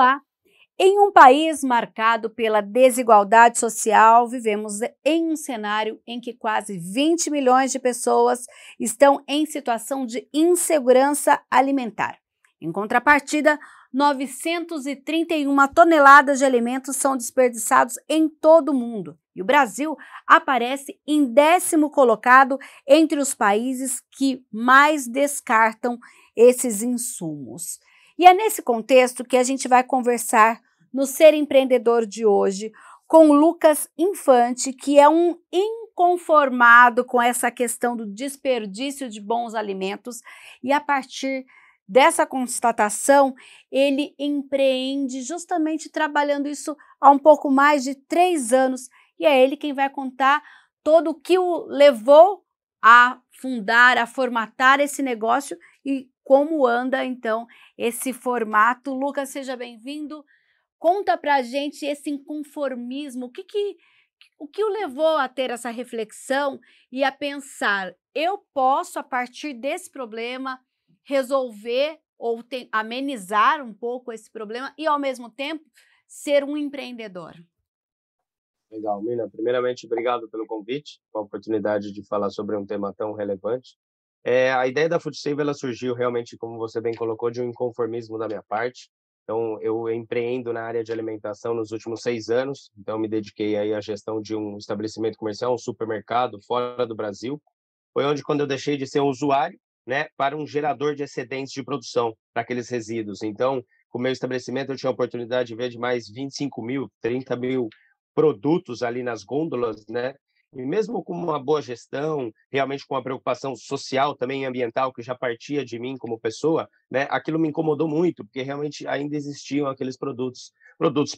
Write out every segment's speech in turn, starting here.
Olá! Em um país marcado pela desigualdade social, vivemos em um cenário em que quase 20 milhões de pessoas estão em situação de insegurança alimentar. Em contrapartida, 931 toneladas de alimentos são desperdiçados em todo o mundo. E o Brasil aparece em 10º colocado entre os países que mais descartam esses insumos. E é nesse contexto que a gente vai conversar no Ser Empreendedor de hoje com o Lucas Infante, que é um inconformado com essa questão do desperdício de bons alimentos, e a partir dessa constatação, ele empreende justamente trabalhando isso há um pouco mais de 3 anos, e é ele quem vai contar todo o que o levou a fundar, a formatar esse negócio e como anda, então, esse formato. Lucas, seja bem-vindo. Conta pra gente esse inconformismo, o que o levou a ter essa reflexão e a pensar, eu posso, a partir desse problema, resolver ou amenizar um pouco esse problema e, ao mesmo tempo, ser um empreendedor. Legal, Mina. Primeiramente, obrigado pelo convite, com a oportunidade de falar sobre um tema tão relevante. A ideia da Food Save, ela surgiu realmente, como você bem colocou, de um inconformismo da minha parte. Então, eu empreendo na área de alimentação nos últimos 6 anos. Então, me dediquei aí à gestão de um estabelecimento comercial, um supermercado fora do Brasil. Foi onde, quando eu deixei de ser um usuário, né, para um gerador de excedentes de produção para aqueles resíduos. Então, com o meu estabelecimento, eu tinha a oportunidade de ver de mais 25.000, 30.000 produtos ali nas gôndolas, né? E mesmo com uma boa gestão, realmente com uma preocupação social também ambiental que já partia de mim como pessoa, né? Aquilo me incomodou muito, porque realmente ainda existiam aqueles produtos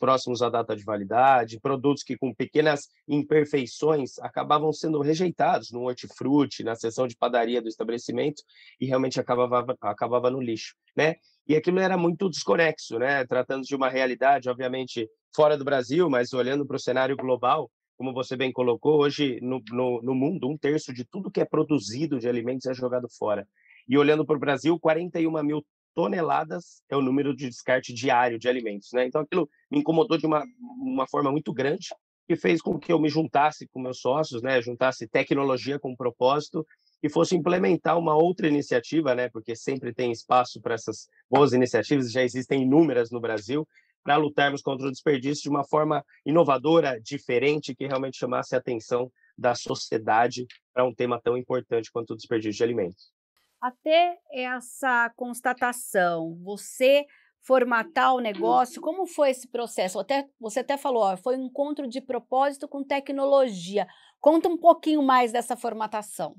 próximos à data de validade, produtos que com pequenas imperfeições acabavam sendo rejeitados no hortifruti, na seção de padaria do estabelecimento e realmente acabava no lixo, né? E aquilo era muito desconexo, né? Tratando de uma realidade, obviamente, fora do Brasil, mas olhando para o cenário global, como você bem colocou, hoje no mundo, 1/3 de tudo que é produzido de alimentos é jogado fora. E olhando para o Brasil, 41.000 toneladas é o número de descarte diário de alimentos, né? Então, aquilo me incomodou de uma forma muito grande, que fez com que eu me juntasse com meus sócios, né? Juntasse tecnologia com propósito e fosse implementar uma outra iniciativa, né? Porque sempre tem espaço para essas boas iniciativas, já existem inúmeras no Brasil, para lutarmos contra o desperdício de uma forma inovadora, diferente, que realmente chamasse a atenção da sociedade para um tema tão importante quanto o desperdício de alimentos. Até essa constatação, você formatar o negócio, como foi esse processo? Você até falou, ó, foi um encontro de propósito com tecnologia. Conta um pouquinho mais dessa formatação.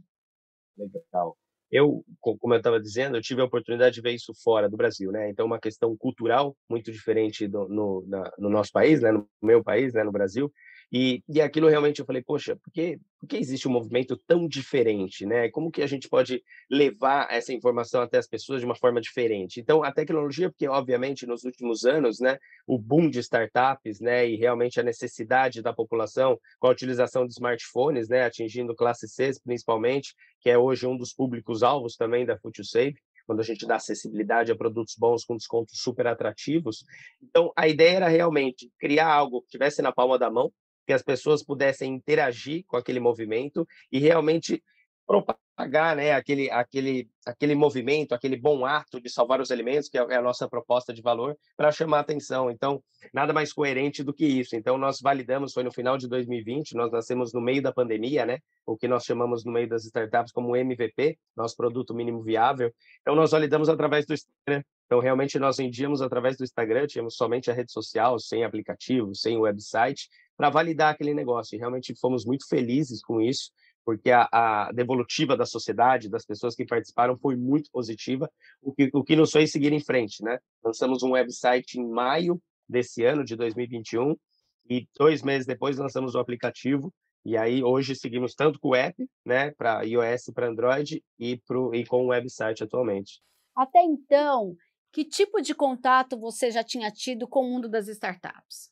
Legal. Como eu estava dizendo, eu tive a oportunidade de ver isso fora do Brasil, né? Então, uma questão cultural muito diferente no nosso país, né? No meu país, né? No Brasil. E aquilo realmente eu falei, poxa, por que existe um movimento tão diferente, né? Como que a gente pode levar essa informação até as pessoas de uma forma diferente? Então, a tecnologia, porque obviamente nos últimos anos, né? O boom de startups, né? E realmente a necessidade da população com a utilização de smartphones, né? Atingindo classe C, principalmente, que é hoje um dos públicos-alvos também da Food Save, quando a gente dá acessibilidade a produtos bons com descontos super atrativos. Então, a ideia era realmente criar algo que estivesse na palma da mão, que as pessoas pudessem interagir com aquele movimento e realmente propagar, né, aquele movimento, aquele bom ato de salvar os alimentos, que é a nossa proposta de valor, para chamar a atenção. Então, nada mais coerente do que isso. Então, nós validamos, foi no final de 2020, nós nascemos no meio da pandemia, né? O que nós chamamos no meio das startups como MVP, nosso produto mínimo viável. Então, nós validamos através do Instagram. Então, realmente, nós vendíamos através do Instagram, tínhamos somente a rede social, sem aplicativo, sem website, para validar aquele negócio. E realmente fomos muito felizes com isso, porque a devolutiva da sociedade, das pessoas que participaram, foi muito positiva, o que nos fez seguir em frente, né? Lançamos um website em maio desse ano, de 2021, e 2 meses depois lançamos o aplicativo, e aí hoje seguimos tanto com o app, né, para iOS e para Android, e com o website atualmente. Até então, que tipo de contato você já tinha tido com o mundo das startups?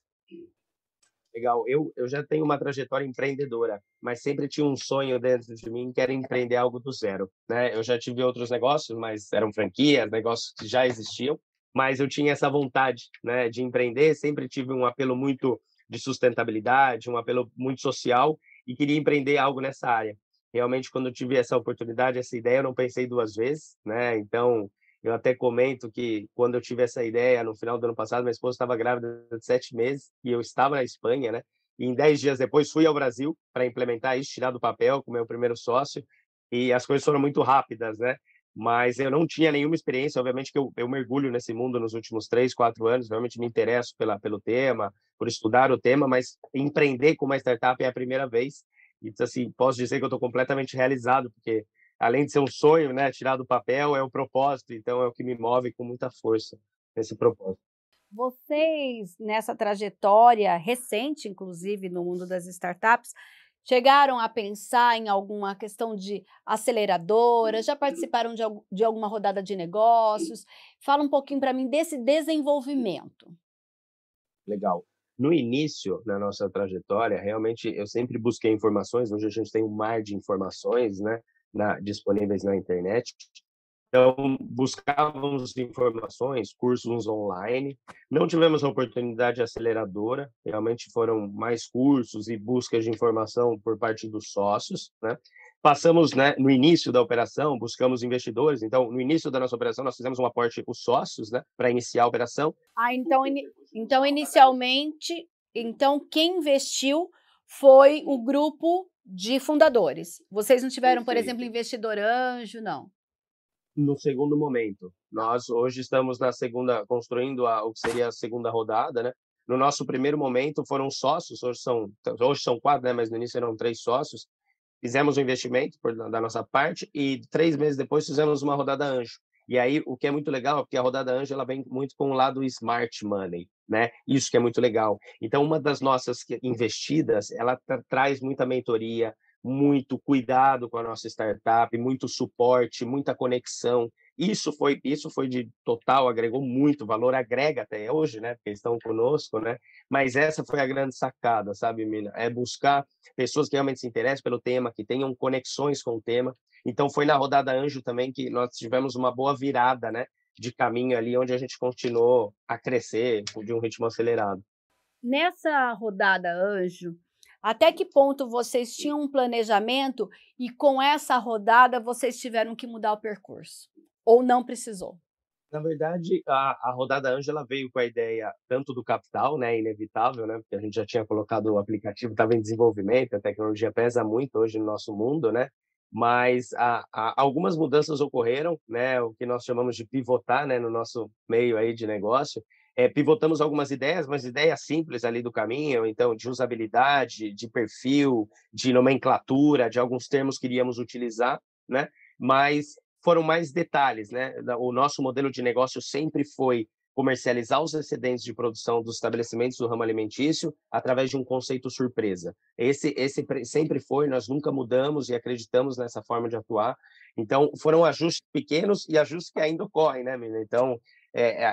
Legal. Eu já tenho uma trajetória empreendedora, mas sempre tinha um sonho dentro de mim que era empreender algo do zero, né? Eu já tive outros negócios, mas eram franquias, negócios que já existiam. mas eu tinha essa vontade, né, de empreender, sempre tive um apelo muito de sustentabilidade, um apelo muito social e queria empreender algo nessa área. Realmente, quando eu tive essa oportunidade, essa ideia, eu não pensei duas vezes, né? Então, eu até comento que quando eu tive essa ideia no final do ano passado, minha esposa estava grávida de 7 meses e eu estava na Espanha, né? E em 10 dias depois fui ao Brasil para implementar isso, tirar do papel com o meu primeiro sócio e as coisas foram muito rápidas, né? Mas eu não tinha nenhuma experiência, obviamente que eu mergulho nesse mundo nos últimos 3, 4 anos, realmente me interesso pelo tema, por estudar o tema, mas empreender com uma startup é a primeira vez. Então, assim, posso dizer que eu estou completamente realizado, porque além de ser um sonho, né, tirar do papel é o propósito, então é o que me move com muita força nesse propósito. Vocês, nessa trajetória recente, inclusive no mundo das startups, chegaram a pensar em alguma questão de aceleradora? Já participaram de alguma rodada de negócios? Fala um pouquinho para mim desse desenvolvimento. Legal. No início, na nossa trajetória, realmente eu sempre busquei informações. Hoje a gente tem um mar de informações, né, disponíveis na internet. Então, buscávamos informações, cursos online. Não tivemos a oportunidade aceleradora, realmente foram mais cursos e buscas de informação por parte dos sócios, né? Passamos, né, no início da operação, buscamos investidores. Então, no início da nossa operação, nós fizemos um aporte os sócios, né, para iniciar a operação. Ah, então inicialmente, então quem investiu foi o grupo de fundadores. Vocês não tiveram, por exemplo, Perfeito. investidor anjo, não? No segundo momento. Nós hoje estamos na segunda, construindo o que seria a segunda rodada, né? No nosso primeiro momento foram sócios, hoje são quatro, né? Mas no início eram três sócios. Fizemos o investimento da nossa parte e 3 meses depois fizemos uma rodada anjo. E aí o que é muito legal é porque a rodada anjo ela vem muito com o lado smart money, né? Isso que é muito legal. Então uma das nossas investidas ela traz muita mentoria, muito cuidado com a nossa startup, muito suporte, muita conexão. Isso foi de total, agregou muito valor, agrega até hoje, né? Porque estão conosco, né? Mas essa foi a grande sacada, sabe, Mina? É buscar pessoas que realmente se interessem pelo tema, que tenham conexões com o tema. Então foi na rodada Anjo também que nós tivemos uma boa virada, né? De caminho ali, onde a gente continuou a crescer de um ritmo acelerado. Nessa rodada anjo, até que ponto vocês tinham um planejamento e com essa rodada vocês tiveram que mudar o percurso? Ou não precisou? Na verdade, a rodada Ângela veio com a ideia tanto do capital, né, inevitável, né, porque a gente já tinha colocado o aplicativo, estava em desenvolvimento, a tecnologia pesa muito hoje no nosso mundo, né, mas algumas mudanças ocorreram, né, o que nós chamamos de pivotar, né, no nosso meio aí de negócio, pivotamos algumas ideias, mas ideias simples ali do caminho, então de usabilidade, de perfil, de nomenclatura, de alguns termos que iríamos utilizar, né, mas foram mais detalhes, né? O nosso modelo de negócio sempre foi comercializar os excedentes de produção dos estabelecimentos do ramo alimentício através de um conceito surpresa. Esse sempre foi, nós nunca mudamos e acreditamos nessa forma de atuar. Então, foram ajustes pequenos e ajustes que ainda ocorrem, né, Mina? Então,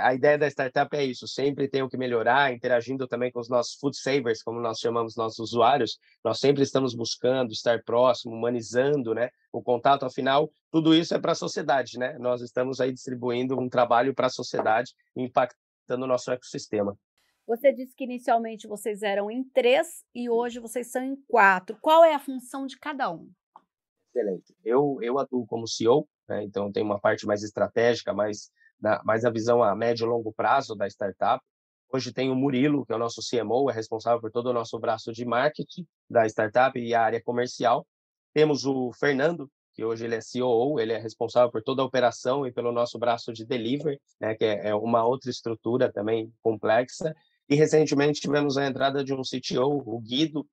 a ideia da startup é isso, sempre tem o que melhorar, interagindo também com os nossos food savers, como nós chamamos nossos usuários, nós sempre estamos buscando estar próximo, humanizando, né, o contato, afinal, tudo isso é para a sociedade, né? Nós estamos aí distribuindo um trabalho para a sociedade, impactando o nosso ecossistema. Você disse que inicialmente vocês eram em 3 e hoje vocês são em 4. Qual é a função de cada um? Excelente. Eu atuo como CEO, né? Então tem uma parte mais estratégica, mais a visão a médio e longo prazo da startup. Hoje tem o Murilo, que é o nosso CMO, é responsável por todo o nosso braço de marketing da startup e a área comercial. Temos o Fernando, que hoje ele é COO, ele é responsável por toda a operação e pelo nosso braço de delivery, né, que é uma outra estrutura também complexa. E recentemente tivemos a entrada de um CTO, o Guido,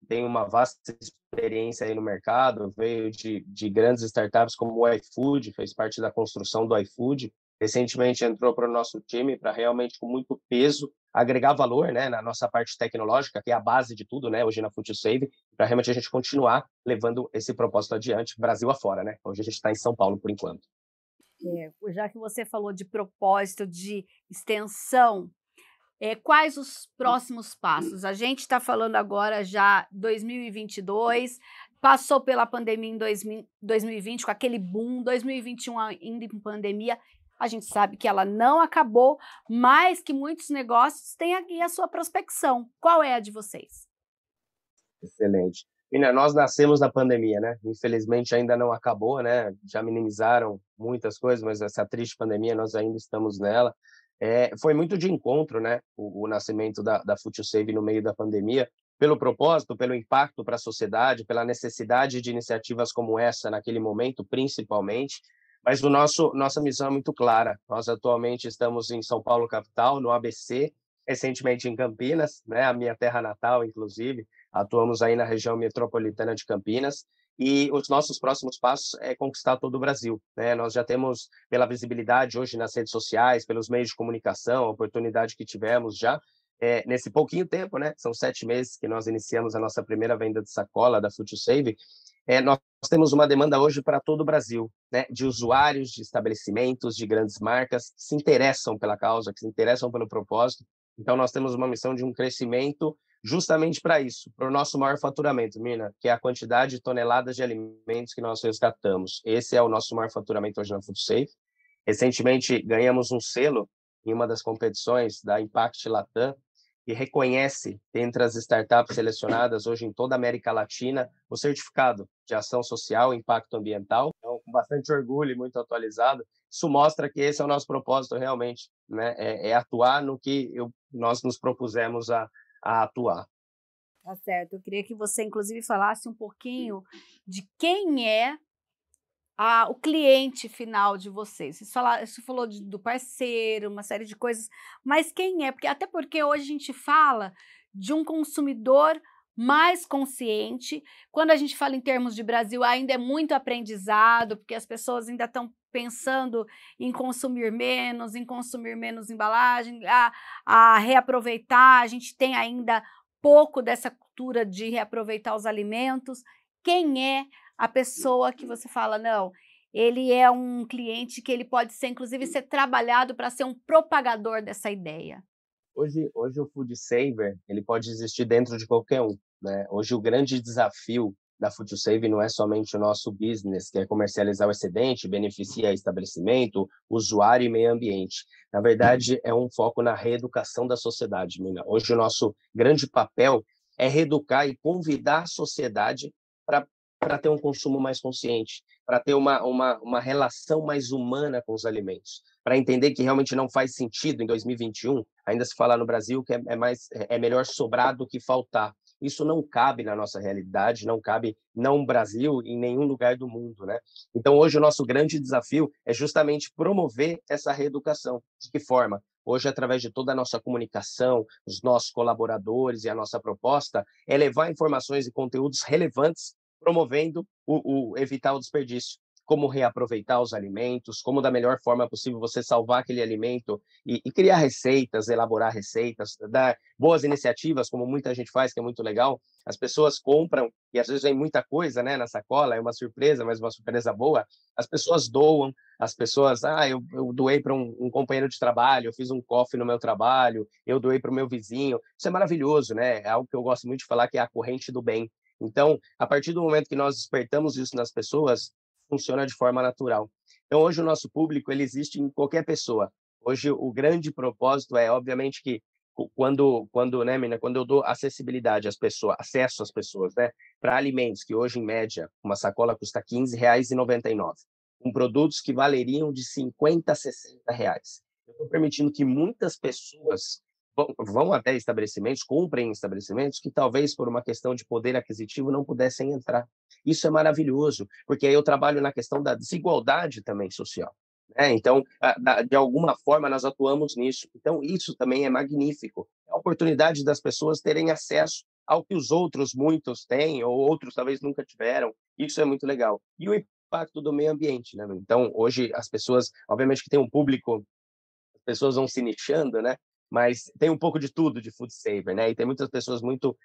tem uma vasta experiência aí no mercado, veio de grandes startups como o iFood, fez parte da construção do iFood, recentemente entrou para o nosso time para realmente, com muito peso, agregar valor, né, na nossa parte tecnológica, que é a base de tudo, né, hoje na Food Save, para realmente a gente continuar levando esse propósito adiante, Brasil afora, né? Hoje a gente está em São Paulo por enquanto. Já que você falou de propósito, de extensão, quais os próximos passos? A gente está falando agora já 2022, passou pela pandemia em 2020 com aquele boom, 2021 ainda em pandemia. A gente sabe que ela não acabou, mas que muitos negócios têm aqui a sua prospecção. Qual é a de vocês? Excelente. Menina, nós nascemos na pandemia, né? Infelizmente ainda não acabou, né? Já minimizaram muitas coisas, mas essa triste pandemia nós ainda estamos nela. Foi muito de encontro, né? O nascimento da FutuSave no meio da pandemia, pelo propósito, pelo impacto para a sociedade, pela necessidade de iniciativas como essa naquele momento, principalmente. Mas nossa missão é muito clara. Nós atualmente estamos em São Paulo, capital, no ABC, recentemente em Campinas, né? A minha terra natal, inclusive. Atuamos aí na região metropolitana de Campinas e os nossos próximos passos é conquistar todo o Brasil, né? Nós já temos, pela visibilidade hoje nas redes sociais, pelos meios de comunicação, a oportunidade que tivemos já, nesse pouquinho tempo, né? São 7 meses que nós iniciamos a nossa primeira venda de sacola da FutuSave. Nós temos uma demanda hoje para todo o Brasil, né? De usuários, de estabelecimentos, de grandes marcas que se interessam pela causa, que se interessam pelo propósito. Então, nós temos uma missão de um crescimento justamente para isso, para o nosso maior faturamento, Mina, que é a quantidade de toneladas de alimentos que nós resgatamos. Esse é o nosso maior faturamento hoje na FoodSafe. Recentemente, ganhamos um selo em uma das competições da Impact Latam, que reconhece, entre as startups selecionadas hoje em toda a América Latina, o certificado de ação social e impacto ambiental. Então, com bastante orgulho e muito atualizado, isso mostra que esse é o nosso propósito realmente, né? Atuar no que nós nos propusemos a atuar. Tá certo. Eu queria que você, inclusive, falasse um pouquinho de quem é o cliente final de vocês. Você falou do parceiro, uma série de coisas, mas quem é? Até porque hoje a gente fala de um consumidor mais consciente. Quando a gente fala em termos de Brasil, ainda é muito aprendizado, porque as pessoas ainda estão pensando em consumir menos embalagem, a reaproveitar. A gente tem ainda pouco dessa cultura de reaproveitar os alimentos. Quem é a pessoa que você fala, não, ele é um cliente que ele pode ser, inclusive, ser trabalhado para ser um propagador dessa ideia? Hoje o Food Saver, ele pode existir dentro de qualquer um, né? Hoje o grande desafio da Food Save não é somente o nosso business, que é comercializar o excedente, beneficia estabelecimento, usuário e meio ambiente. Na verdade, é um foco na reeducação da sociedade, Mina. Hoje o nosso grande papel é reeducar e convidar a sociedade para ter um consumo mais consciente, para ter uma relação mais humana com os alimentos, para entender que realmente não faz sentido em 2021 ainda se falar no Brasil que é melhor sobrar do que faltar. Isso não cabe na nossa realidade, não cabe não no Brasil, em nenhum lugar do mundo, né? Então hoje o nosso grande desafio é justamente promover essa reeducação. De que forma? Hoje, através de toda a nossa comunicação, os nossos colaboradores e a nossa proposta é levar informações e conteúdos relevantes, promovendo evitar o desperdício, como reaproveitar os alimentos, como da melhor forma possível você salvar aquele alimento e criar receitas, elaborar receitas, dar boas iniciativas, como muita gente faz, que é muito legal. As pessoas compram e às vezes vem muita coisa, né, na sacola, é uma surpresa, mas uma surpresa boa. As pessoas doam, as pessoas, eu doei para um companheiro de trabalho, eu fiz um coffee no meu trabalho, eu doei para o meu vizinho. Isso é maravilhoso, né? É algo que eu gosto muito de falar, que é a corrente do bem. Então, a partir do momento que nós despertamos isso nas pessoas, funciona de forma natural. Então, hoje o nosso público ele existe em qualquer pessoa. Hoje o grande propósito é, obviamente, que né, Mina, quando eu dou acessibilidade às pessoas, acesso às pessoas, né, para alimentos que hoje em média uma sacola custa R$ 15,99, com produtos que valeriam de 50 a 60 reais. Eu estou permitindo que muitas pessoas vão até estabelecimentos, comprem em estabelecimentos que talvez por uma questão de poder aquisitivo não pudessem entrar. Isso é maravilhoso, porque aí eu trabalho na questão da desigualdade também social, né? Então, de alguma forma, nós atuamos nisso. Então, isso também é magnífico. É a oportunidade das pessoas terem acesso ao que os outros, muitos têm, ou outros talvez nunca tiveram. Isso é muito legal. E o impacto do meio ambiente, né? Então, hoje, as pessoas, obviamente que tem um público, as pessoas vão se nichando, né? Mas tem um pouco de tudo de food saver, né? E tem muitas pessoas muito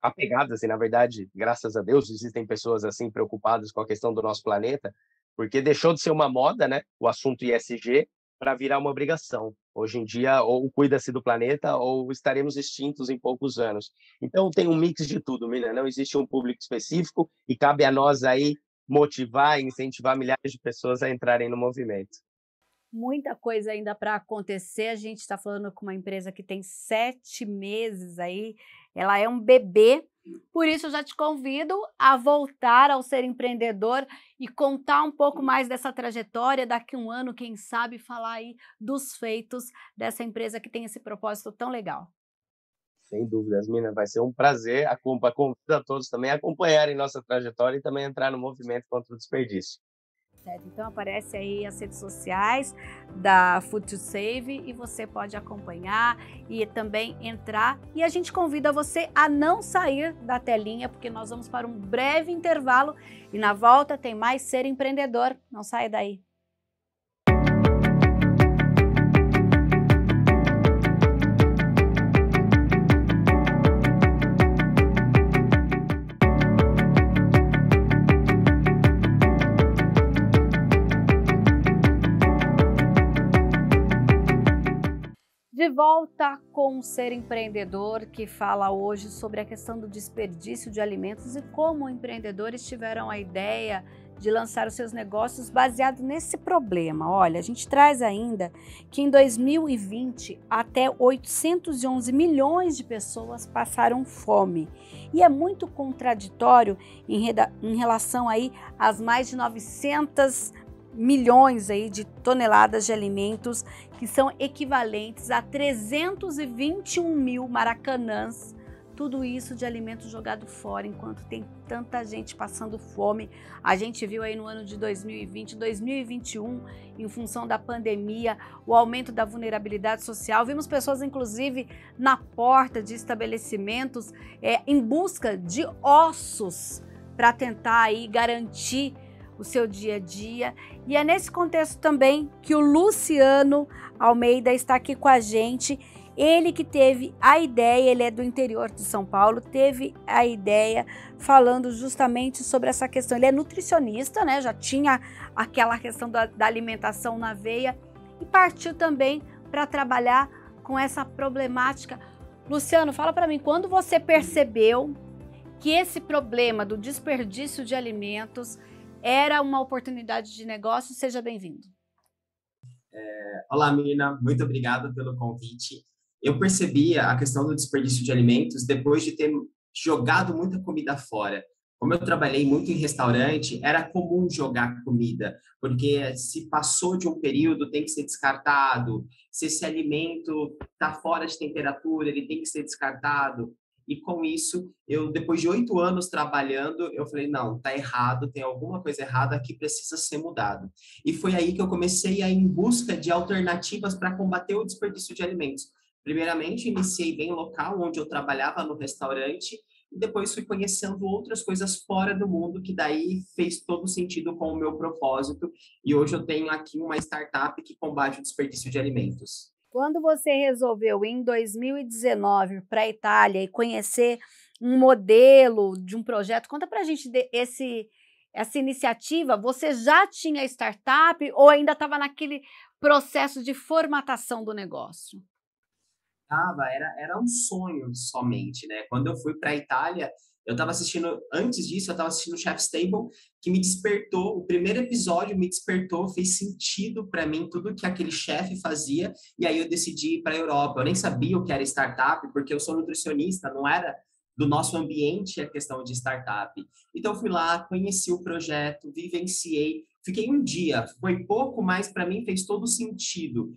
apegadas, e na verdade, graças a Deus, existem pessoas assim preocupadas com a questão do nosso planeta, porque deixou de ser uma moda, né? O assunto ISG para virar uma obrigação. Hoje em dia, ou cuida-se do planeta, ou estaremos extintos em poucos anos. Então, tem um mix de tudo, Milena. Não existe um público específico e cabe a nós aí motivar e incentivar milhares de pessoas a entrarem no movimento. Muita coisa ainda para acontecer. A gente está falando com uma empresa que tem 7 meses aí, ela é um bebê. Por isso, eu já te convido a voltar ao Ser Empreendedor e contar um pouco mais dessa trajetória. Daqui um ano, quem sabe, falar aí dos feitos dessa empresa que tem esse propósito tão legal. Sem dúvidas, Mina, vai ser um prazer. Convido a todos também a acompanharem nossa trajetória e também entrar no movimento contra o desperdício. Certo? Então aparece aí as redes sociais da Food to Save e você pode acompanhar e também entrar. E a gente convida você a não sair da telinha, porque nós vamos para um breve intervalo e na volta tem mais Ser Empreendedor. Não saia daí. De volta com o Ser Empreendedor, que fala hoje sobre a questão do desperdício de alimentos e como empreendedores tiveram a ideia de lançar os seus negócios baseado nesse problema. Olha, a gente traz ainda que em 2020 até 811 milhões de pessoas passaram fome. E é muito contraditório em relação aí às mais de 900 milhões aí de toneladas de alimentos que são equivalentes a 321 mil maracanãs, tudo isso de alimento jogado fora, enquanto tem tanta gente passando fome. A gente viu aí no ano de 2020, 2021, em função da pandemia, o aumento da vulnerabilidade social. Vimos pessoas, inclusive, na porta de estabelecimentos em busca de ossos para tentar aí garantir o seu dia a dia. E é nesse contexto também que o Luciano Almeida está aqui com a gente. Ele que teve a ideia, ele é do interior de São Paulo, teve a ideia falando justamente sobre essa questão. Ele é nutricionista, né? Já tinha aquela questão da alimentação na veia e partiu também para trabalhar com essa problemática. Luciano, fala para mim, quando você percebeu que esse problema do desperdício de alimentos era uma oportunidade de negócio? Seja bem-vindo. Olá, Mina, muito obrigado pelo convite. Eu percebia a questão do desperdício de alimentos depois de ter jogado muita comida fora. Como eu trabalhei muito em restaurante, era comum jogar comida, porque se passou de um período, tem que ser descartado. Se esse alimento está fora de temperatura, ele tem que ser descartado. E com isso, depois de 8 anos trabalhando, eu falei, não, tá errado, tem alguma coisa errada que precisa ser mudado. E foi aí que eu comecei a ir em busca de alternativas para combater o desperdício de alimentos. Primeiramente, iniciei bem local, onde eu trabalhava no restaurante, e depois fui conhecendo outras coisas fora do mundo, que daí fez todo sentido com o meu propósito. E hoje eu tenho aqui uma startup que combate o desperdício de alimentos. Quando você resolveu ir em 2019 para a Itália e conhecer um modelo de um projeto, conta para a gente essa iniciativa. Você já tinha startup ou ainda estava naquele processo de formatação do negócio? Era um sonho somente, né? Quando eu fui para a Itália, antes disso, eu estava assistindo Chef's Table, que me despertou, o primeiro episódio me despertou, fez sentido para mim tudo que aquele chefe fazia, e aí eu decidi ir para a Europa. Eu nem sabia o que era startup, porque eu sou nutricionista, não era do nosso ambiente a questão de startup. Então, fui lá, conheci o projeto, vivenciei, fiquei um dia, foi pouco, mas para mim fez todo sentido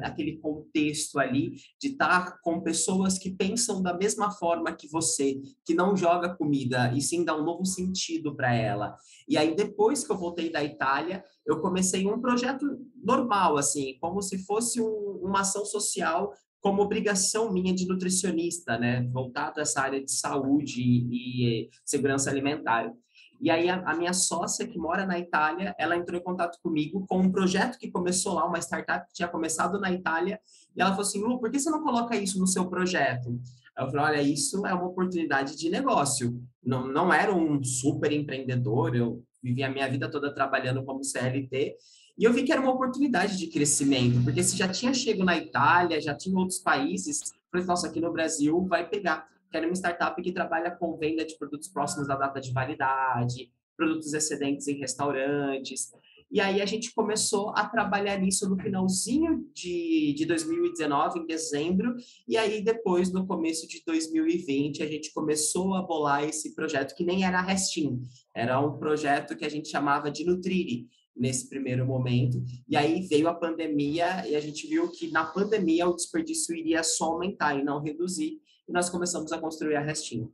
aquele contexto ali de estar com pessoas que pensam da mesma forma que você, que não joga comida e sim dá um novo sentido para ela. E aí, depois que eu voltei da Itália, eu comecei um projeto normal, assim, como se fosse uma ação social, como obrigação minha de nutricionista, né, voltado a essa área de saúde e segurança alimentar. E aí a minha sócia, que mora na Itália, ela entrou em contato comigo com um projeto que começou lá, uma startup que tinha começado na Itália, e ela falou assim, Lu, por que você não coloca isso no seu projeto? Aí eu falei, olha, isso é uma oportunidade de negócio. Não era um super empreendedor, eu vivi a minha vida toda trabalhando como CLT, e eu vi que era uma oportunidade de crescimento, porque se já tinha chego na Itália, já tinha outros países, eu falei, nossa, aqui no Brasil vai pegar. Que era uma startup que trabalha com venda de produtos próximos da data de validade, produtos excedentes em restaurantes. E aí a gente começou a trabalhar nisso no finalzinho de 2019, em dezembro, e aí depois, no começo de 2020, a gente começou a bolar esse projeto, que nem era a Restin, era um projeto que a gente chamava de Nutrire, nesse primeiro momento, e aí veio a pandemia, e a gente viu que na pandemia o desperdício iria só aumentar e não reduzir, e nós começamos a construir a Restin.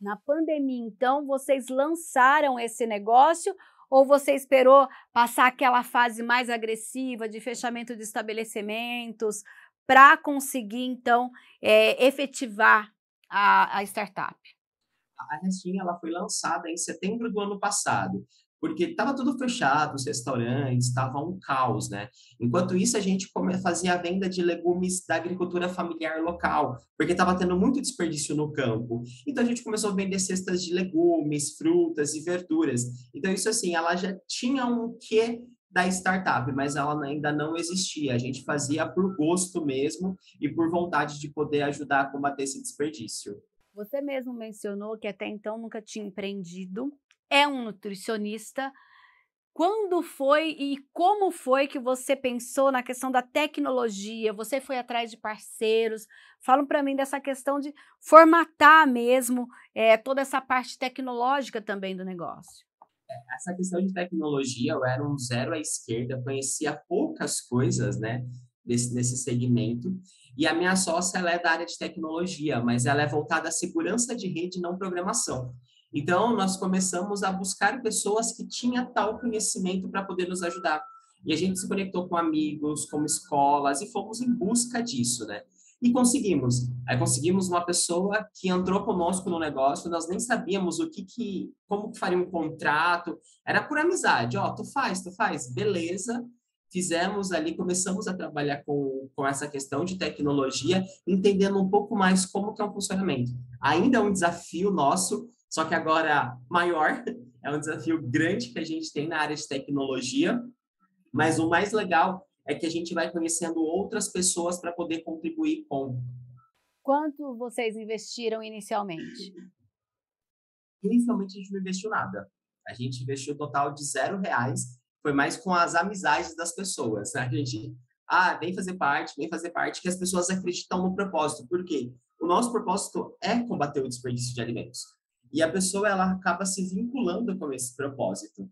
Na pandemia, então, vocês lançaram esse negócio ou você esperou passar aquela fase mais agressiva de fechamento de estabelecimentos para conseguir, então, efetivar a startup? A Restin, ela foi lançada em setembro do ano passado, porque estava tudo fechado, os restaurantes, estava um caos, né? Enquanto isso, a gente fazia a venda de legumes da agricultura familiar local, porque estava tendo muito desperdício no campo. Então, a gente começou a vender cestas de legumes, frutas e verduras. Então, isso assim, ela já tinha um quê da startup, mas ela ainda não existia. A gente fazia por gosto mesmo e por vontade de poder ajudar a combater esse desperdício. Você mesmo mencionou que até então nunca tinha empreendido, é um nutricionista. Quando foi e como foi que você pensou na questão da tecnologia? Você foi atrás de parceiros? Falam para mim dessa questão de formatar mesmo toda essa parte tecnológica também do negócio. Essa questão de tecnologia, eu era um zero à esquerda, conhecia poucas coisas, né, nesse segmento. E a minha sócia, ela é da área de tecnologia, mas ela é voltada à segurança de rede, não programação. Então, nós começamos a buscar pessoas que tinham tal conhecimento para poder nos ajudar. E a gente se conectou com amigos, com escolas, e fomos em busca disso, né? E conseguimos. Aí conseguimos uma pessoa que entrou conosco no negócio, nós nem sabíamos como que faria um contrato, era por amizade, ó, tu faz, beleza. Fizemos ali, começamos a trabalhar com essa questão de tecnologia, entendendo um pouco mais como que é o funcionamento. Ainda é um desafio nosso, só que agora maior, é um desafio grande que a gente tem na área de tecnologia, mas o mais legal é que a gente vai conhecendo outras pessoas para poder contribuir com. Quanto vocês investiram inicialmente? Inicialmente, a gente não investiu nada. A gente investiu um total de R$ 0. Foi mais com as amizades das pessoas. A gente, vem fazer parte, que as pessoas acreditam no propósito. Por quê? O nosso propósito é combater o desperdício de alimentos. E a pessoa, ela acaba se vinculando com esse propósito.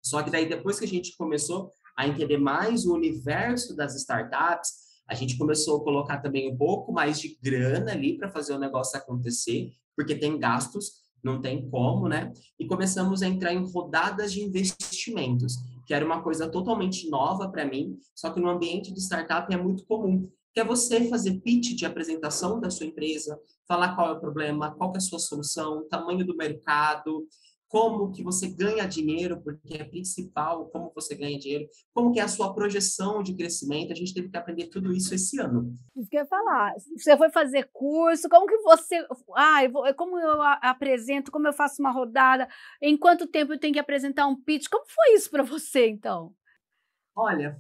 Só que daí, depois que a gente começou a entender mais o universo das startups, a gente começou a colocar também um pouco mais de grana ali para fazer o negócio acontecer, porque tem gastos, não tem como, né? E começamos a entrar em rodadas de investimentos, que era uma coisa totalmente nova para mim, só que no ambiente de startup é muito comum, que é você fazer pitch de apresentação da sua empresa, falar qual é o problema, qual que é a sua solução, tamanho do mercado, como que você ganha dinheiro, porque é principal, como você ganha dinheiro, como que é a sua projeção de crescimento, a gente teve que aprender tudo isso esse ano. Isso que eu ia falar, você foi fazer curso, como que você, como eu apresento, como eu faço uma rodada, em quanto tempo eu tenho que apresentar um pitch, como foi isso para você, então? Olha,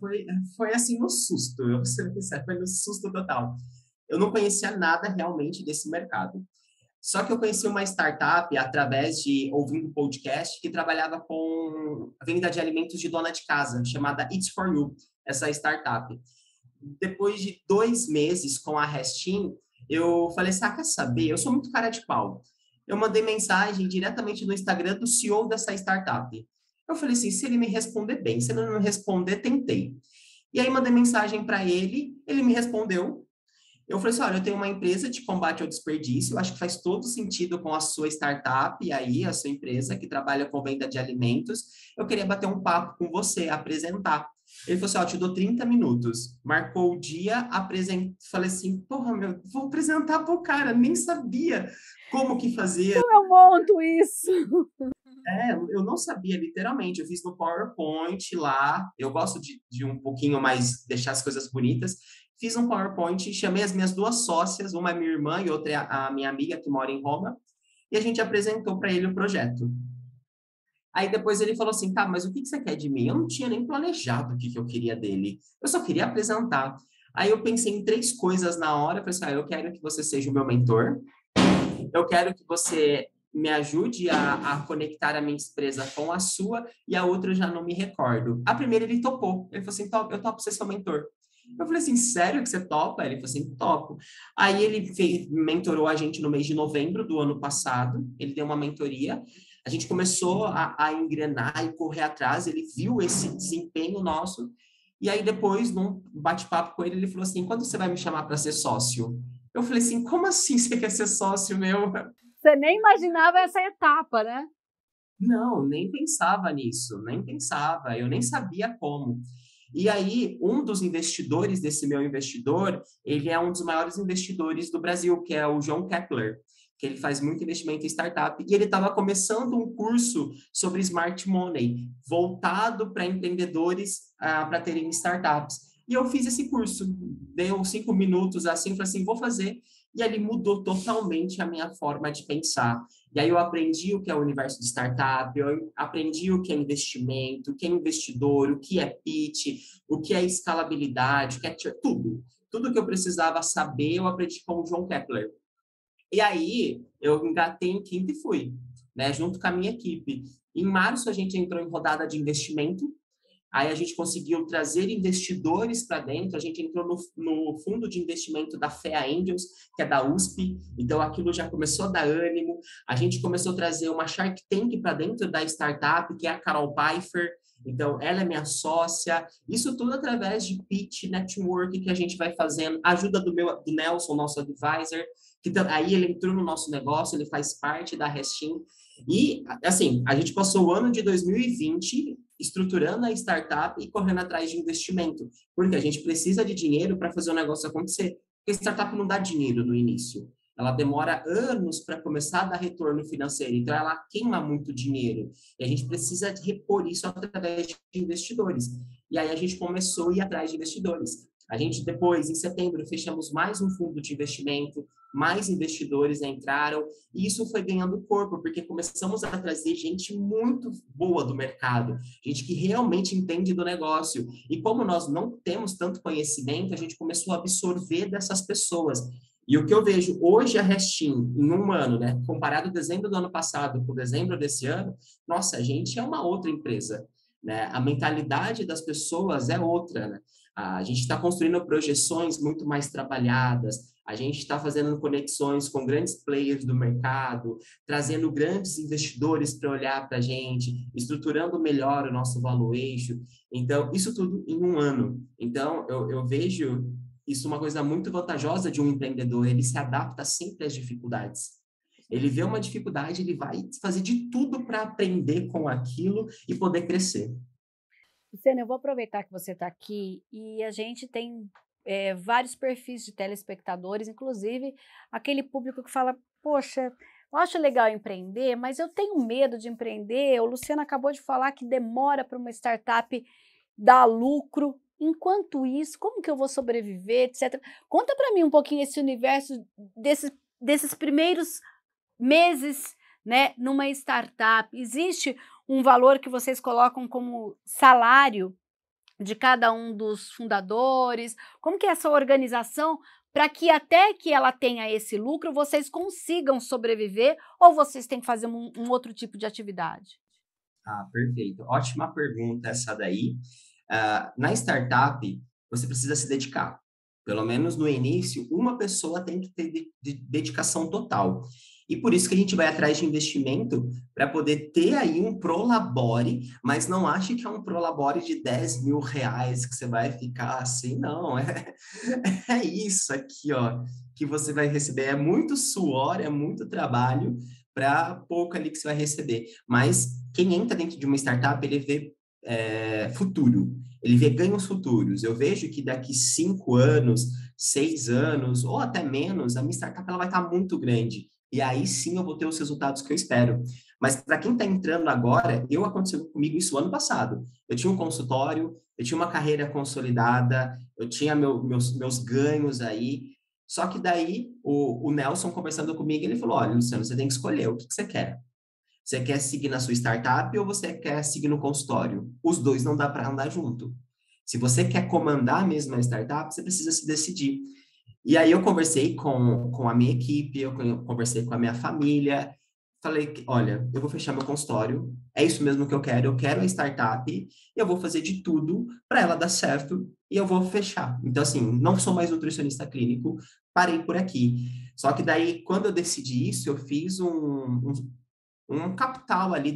foi assim no susto, eu vou ser sincero, foi no susto total. Eu não conhecia nada realmente desse mercado. Só que eu conheci uma startup através de ouvindo podcast que trabalhava com a venda de alimentos de dona de casa, chamada Eats for You, essa startup. Depois de 2 meses com a Restin, eu falei assim, quer saber? Eu sou muito cara de pau. Eu mandei mensagem diretamente no Instagram do CEO dessa startup. Eu falei assim, se ele me responder bem, se ele não me responder, tentei. E aí mandei mensagem para ele me respondeu. Eu falei assim, olha, eu tenho uma empresa de combate ao desperdício, acho que faz todo sentido com a sua startup e aí, a sua empresa que trabalha com venda de alimentos, eu queria bater um papo com você, apresentar. Ele falou assim, eu te dou 30 minutos. Marcou o dia, falei assim, porra, vou apresentar pro cara, nem sabia como que fazer. Como eu monto isso? Eu não sabia, literalmente. Eu fiz no PowerPoint lá. Eu gosto de um pouquinho mais deixar as coisas bonitas. Fiz um PowerPoint, chamei as minhas 2 sócias, uma é minha irmã e outra é a minha amiga que mora em Roma, e a gente apresentou para ele o projeto. Aí depois ele falou assim, tá, mas o que você quer de mim? Eu não tinha nem planejado o que eu queria dele. Eu só queria apresentar. Aí eu pensei em 3 coisas na hora. Eu falei assim, eu quero que você seja o meu mentor. Eu quero que você me ajude a conectar a minha empresa com a sua, e a outra eu já não me recordo. A primeira ele topou, ele falou assim, eu topo ser seu mentor. Eu falei assim, sério que você topa? Ele falou assim, topo. Aí ele mentorou a gente no mês de novembro do ano passado, ele deu uma mentoria, a gente começou a engrenar e correr atrás, ele viu esse desempenho nosso, e aí depois, num bate-papo com ele, ele falou assim, quando você vai me chamar para ser sócio? Eu falei assim, como assim você quer ser sócio meu? Você nem imaginava essa etapa, né? Não, nem pensava nisso, nem pensava, eu nem sabia como. E aí, um dos investidores desse meu investidor, ele é um dos maiores investidores do Brasil, que é o João Kepler, que ele faz muito investimento em startup, e ele estava começando um curso sobre Smart Money, voltado para empreendedores para terem startups. E eu fiz esse curso, deu 5 minutos assim, falei assim, vou fazer. E ele mudou totalmente a minha forma de pensar. E aí eu aprendi o que é o universo de startup, eu aprendi o que é investimento, o que é investidor, o que é pitch, o que é escalabilidade, o que é tudo. Tudo que eu precisava saber, eu aprendi com o João Kepler. E aí eu engatei em quinta e fui, né, junto com a minha equipe. Em março a gente entrou em rodada de investimento. Aí a gente conseguiu trazer investidores para dentro, a gente entrou no fundo de investimento da FEA Angels, que é da USP, então aquilo já começou a dar ânimo, a gente começou a trazer uma Shark Tank para dentro da startup, que é a Carol Pfeiffer, então ela é minha sócia, isso tudo através de pitch, network que a gente vai fazendo, ajuda do Nelson, nosso advisor, que aí ele entrou no nosso negócio, ele faz parte da Restin, e assim, a gente passou o ano de 2020 estruturando a startup e correndo atrás de investimento, porque a gente precisa de dinheiro para fazer o negócio acontecer. Porque a startup não dá dinheiro no início, ela demora anos para começar a dar retorno financeiro, então ela queima muito dinheiro, e a gente precisa repor isso através de investidores. E aí a gente começou a ir atrás de investidores. A gente depois, em setembro, fechamos mais um fundo de investimento, mais investidores entraram, e isso foi ganhando corpo, porque começamos a trazer gente muito boa do mercado, gente que realmente entende do negócio. E como nós não temos tanto conhecimento, a gente começou a absorver dessas pessoas. E o que eu vejo hoje a Restin, em um ano, né, comparado dezembro do ano passado com dezembro desse ano, nossa, a gente é uma outra empresa, né? A mentalidade das pessoas é outra, né? A gente está construindo projeções muito mais trabalhadas, a gente está fazendo conexões com grandes players do mercado, trazendo grandes investidores para olhar para a gente, estruturando melhor o nosso valuation. Então, isso tudo em um ano. Então, eu vejo isso uma coisa muito vantajosa de um empreendedor, ele se adapta sempre às dificuldades. Ele vê uma dificuldade, ele vai fazer de tudo para aprender com aquilo e poder crescer. Luciana, eu vou aproveitar que você está aqui e a gente tem vários perfis de telespectadores, inclusive aquele público que fala, poxa, eu acho legal empreender, mas eu tenho medo de empreender. O Luciano acabou de falar que demora para uma startup dar lucro. Enquanto isso, como que eu vou sobreviver, etc. Conta para mim um pouquinho esse universo desses primeiros meses, né, numa startup. Existe um valor que vocês colocam como salário de cada um dos fundadores? Como que é essa organização para que até que ela tenha esse lucro, vocês consigam sobreviver ou vocês têm que fazer um outro tipo de atividade? Ah, perfeito. Ótima pergunta essa daí. Na startup, você precisa se dedicar. Pelo menos no início, uma pessoa tem que ter dedicação total. E por isso que a gente vai atrás de investimento para poder ter aí um prolabore, mas não ache que é um prolabore de 10 mil reais que você vai ficar assim, não. É isso aqui, ó, que você vai receber. É muito suor, é muito trabalho para pouco ali que você vai receber. Mas quem entra dentro de uma startup, ele vê futuro, ele vê ganhos futuros. Eu vejo que daqui 5 anos, 6 anos, ou até menos, a minha startup ela vai estar muito grande. E aí sim eu vou ter os resultados que eu espero. Mas para quem está entrando agora, aconteceu comigo isso ano passado. Eu tinha um consultório, eu tinha uma carreira consolidada, eu tinha meus ganhos aí. Só que daí o Nelson conversando comigo, ele falou, olha, Luciano, você tem que escolher o que você quer. Você quer seguir na sua startup ou você quer seguir no consultório? Os dois não dá para andar junto. Se você quer comandar mesmo a startup, você precisa se decidir. E aí eu conversei com a minha equipe, eu conversei com a minha família, falei, olha, eu vou fechar meu consultório, é isso mesmo que eu quero a startup, e eu vou fazer de tudo para ela dar certo, e eu vou fechar. Então, assim, não sou mais nutricionista clínico, parei por aqui. Só que daí, quando eu decidi isso, eu fiz um capital ali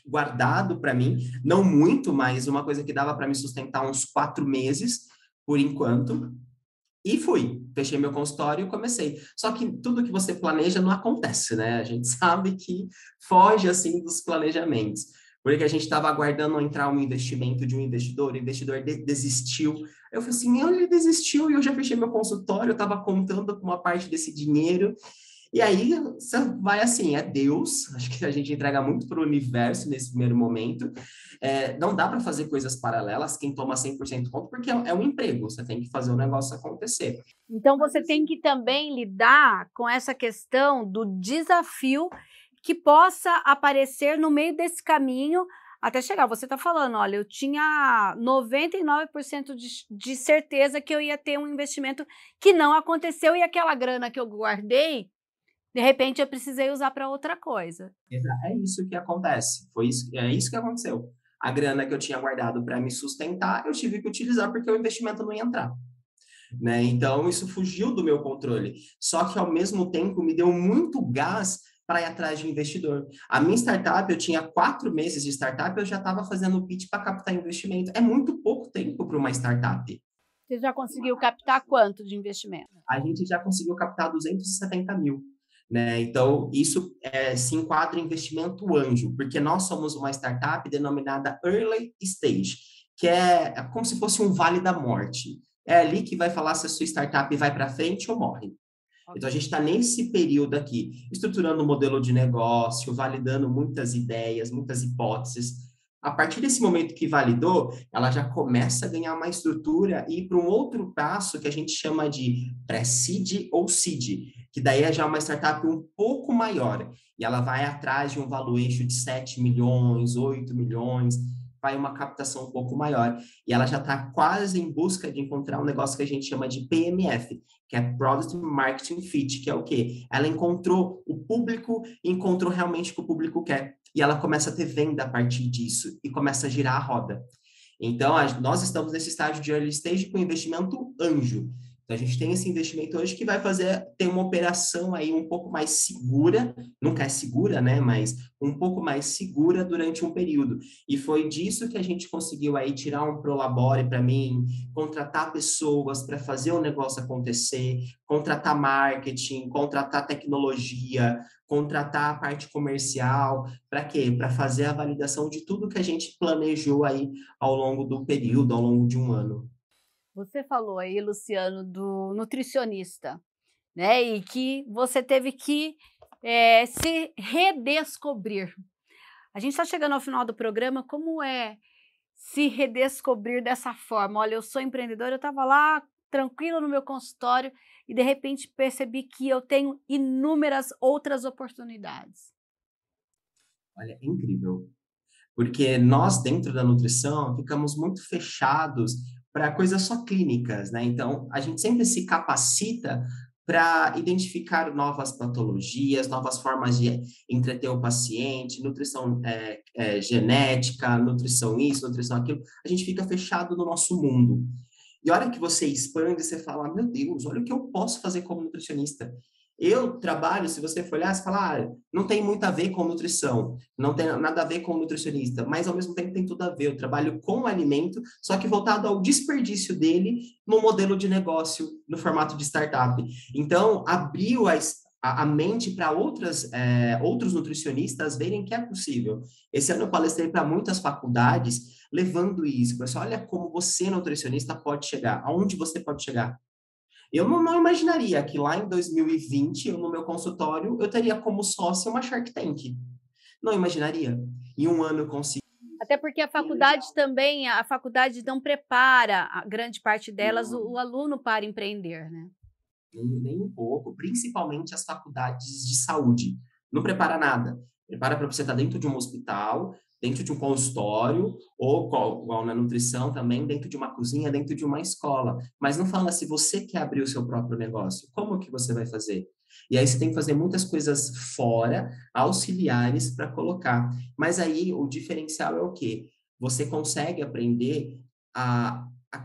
guardado para mim, não muito, mas uma coisa que dava para me sustentar uns 4 meses, por enquanto, e fui, fechei meu consultório e comecei. Só que tudo que você planeja não acontece, né? A gente sabe que foge, assim, dos planejamentos. Porque a gente estava aguardando entrar um investimento de um investidor, o investidor desistiu. Eu falei assim, ele desistiu e eu já fechei meu consultório, eu estava contando com uma parte desse dinheiro. E aí você vai assim, é Deus, acho que a gente entrega muito para o universo nesse primeiro momento. Não dá para fazer coisas paralelas, quem toma 100% conta, porque é um emprego, você tem que fazer o negócio acontecer. Então você tem que também lidar com essa questão do desafio que possa aparecer no meio desse caminho até chegar. Você está falando, olha, eu tinha 99% de certeza que eu ia ter um investimento que não aconteceu e aquela grana que eu guardei, de repente eu precisei usar para outra coisa. É isso que acontece, é isso que aconteceu. A grana que eu tinha guardado para me sustentar, eu tive que utilizar porque o investimento não ia entrar. Né? Então, isso fugiu do meu controle. Só que, ao mesmo tempo, me deu muito gás para ir atrás de investidor. A minha startup, eu tinha 4 meses de startup, eu já estava fazendo pitch para captar investimento. É muito pouco tempo para uma startup. Você já conseguiu captar quanto de investimento? A gente já conseguiu captar 270 mil. Né? Então, isso se enquadra em investimento anjo, porque nós somos uma startup denominada Early Stage, que é como se fosse um vale da morte. É ali que vai falar se a sua startup vai para frente ou morre. Então, a gente está nesse período aqui, estruturando o modelo de negócio, validando muitas ideias, muitas hipóteses. A partir desse momento que validou, ela já começa a ganhar uma estrutura e ir para um outro passo que a gente chama de pré-seed ou seed, que daí é já uma startup um pouco maior. E ela vai atrás de um valuation de 7 milhões, 8 milhões, vai uma captação um pouco maior. E ela já está quase em busca de encontrar um negócio que a gente chama de PMF, que é Product Marketing Fit, que é o quê? Ela encontrou o público e encontrou realmente o que o público quer. E ela começa a ter venda a partir disso e começa a girar a roda. Então, nós estamos nesse estágio de early stage com investimento anjo. Então, a gente tem esse investimento hoje que vai ter uma operação aí um pouco mais segura, nunca é segura, né? Mas um pouco mais segura durante um período. E foi disso que a gente conseguiu aí tirar um prolabore para mim, contratar pessoas para fazer o negócio acontecer, contratar marketing, contratar tecnologia, contratar a parte comercial, para quê? Para fazer a validação de tudo que a gente planejou aí ao longo do período, ao longo de um ano. Você falou aí, Luciano, do nutricionista, né? E que você teve que se redescobrir. A gente está chegando ao final do programa, como é se redescobrir dessa forma? Olha, eu sou empreendedora, eu estava lá tranquila no meu consultório e de repente percebi que eu tenho inúmeras outras oportunidades. Olha, é incrível. Porque nós, dentro da nutrição, ficamos muito fechados para coisas só clínicas, né? Então, a gente sempre se capacita para identificar novas patologias, novas formas de entreter o paciente, nutrição genética, nutrição isso, nutrição aquilo. A gente fica fechado no nosso mundo. E a hora que você expande, você fala, meu Deus, olha o que eu posso fazer como nutricionista. Eu trabalho, se você for olhar, você fala, não tem muito a ver com nutrição, não tem nada a ver com nutricionista, mas ao mesmo tempo tem tudo a ver. Eu trabalho com alimento, só que voltado ao desperdício dele no modelo de negócio, no formato de startup. Então, abriu a mente para outros nutricionistas verem que é possível. Esse ano eu palestrei para muitas faculdades, levando isso. Pessoal, olha como você, nutricionista, pode chegar, aonde você pode chegar. Eu não imaginaria que lá em 2020, eu, no meu consultório, eu teria como sócio uma Shark Tank. Não imaginaria. Em um ano eu consegui. Até porque a faculdade também, a faculdade não prepara, a grande parte delas, o aluno para empreender, né? Nem um pouco, principalmente as faculdades de saúde. Não prepara nada. Prepara para você estar dentro de um hospital, dentro de um consultório, ou igual na nutrição também, dentro de uma cozinha, dentro de uma escola. Mas não fala se você quer abrir o seu próprio negócio. Como que você vai fazer? E aí você tem que fazer muitas coisas fora, auxiliares para colocar. Mas aí o diferencial é o quê? Você consegue aprender a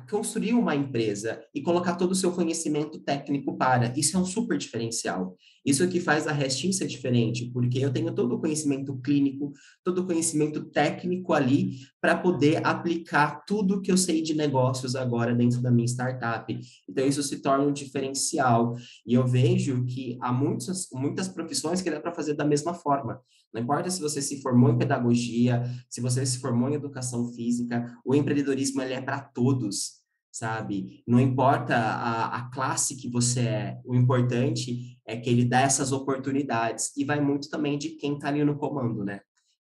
construir uma empresa e colocar todo o seu conhecimento técnico para. Isso é um super diferencial. Isso é o que faz a Restin ser diferente, porque eu tenho todo o conhecimento clínico, todo o conhecimento técnico ali para poder aplicar tudo que eu sei de negócios agora dentro da minha startup. Então, isso se torna um diferencial. E eu vejo que há muitas profissões que dá para fazer da mesma forma. Não importa se você se formou em pedagogia, se você se formou em educação física, o empreendedorismo ele é para todos, sabe? Não importa a classe que você é, o importante é que ele dá essas oportunidades e vai muito também de quem está ali no comando, né?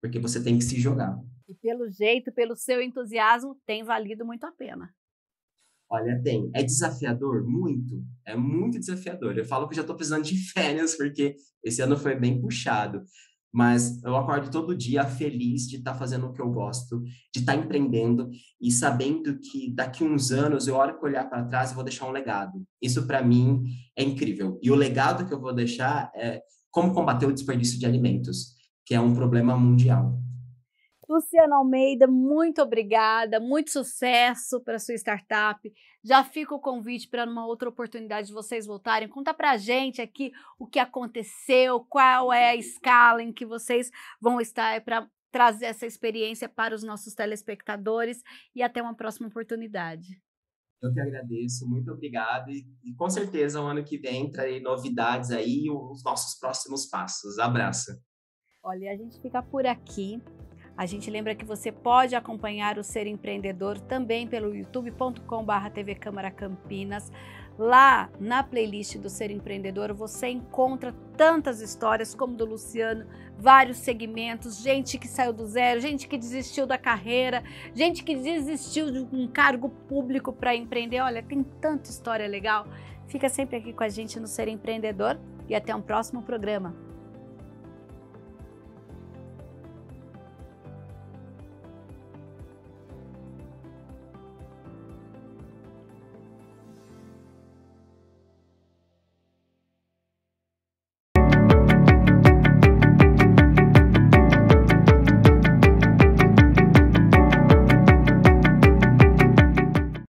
Porque você tem que se jogar. E pelo jeito, pelo seu entusiasmo, tem valido muito a pena. Olha, tem. É desafiador? Muito. É muito desafiador. Eu falo que já estou precisando de férias, porque esse ano foi bem puxado. Mas eu acordo todo dia feliz de estar fazendo o que eu gosto, de estar empreendendo e sabendo que daqui uns anos eu olho para olhar para trás e vou deixar um legado. Isso para mim é incrível. E o legado que eu vou deixar é como combater o desperdício de alimentos, que é um problema mundial. Luciana Almeida, muito obrigada, muito sucesso para a sua startup. Já fica o convite para numa outra oportunidade de vocês voltarem. Conta para a gente aqui o que aconteceu, qual é a escala em que vocês vão estar para trazer essa experiência para os nossos telespectadores e até uma próxima oportunidade. Eu que agradeço, muito obrigado e com certeza o ano que vem trarei novidades aí e os nossos próximos passos. Abraço. Olha, a gente fica por aqui. A gente lembra que você pode acompanhar o Ser Empreendedor também pelo youtube.com/TV Câmara Campinas. Lá na playlist do Ser Empreendedor você encontra tantas histórias como do Luciano, vários segmentos, gente que saiu do zero, gente que desistiu da carreira, gente que desistiu de um cargo público para empreender. Olha, tem tanta história legal. Fica sempre aqui com a gente no Ser Empreendedor e até um próximo programa.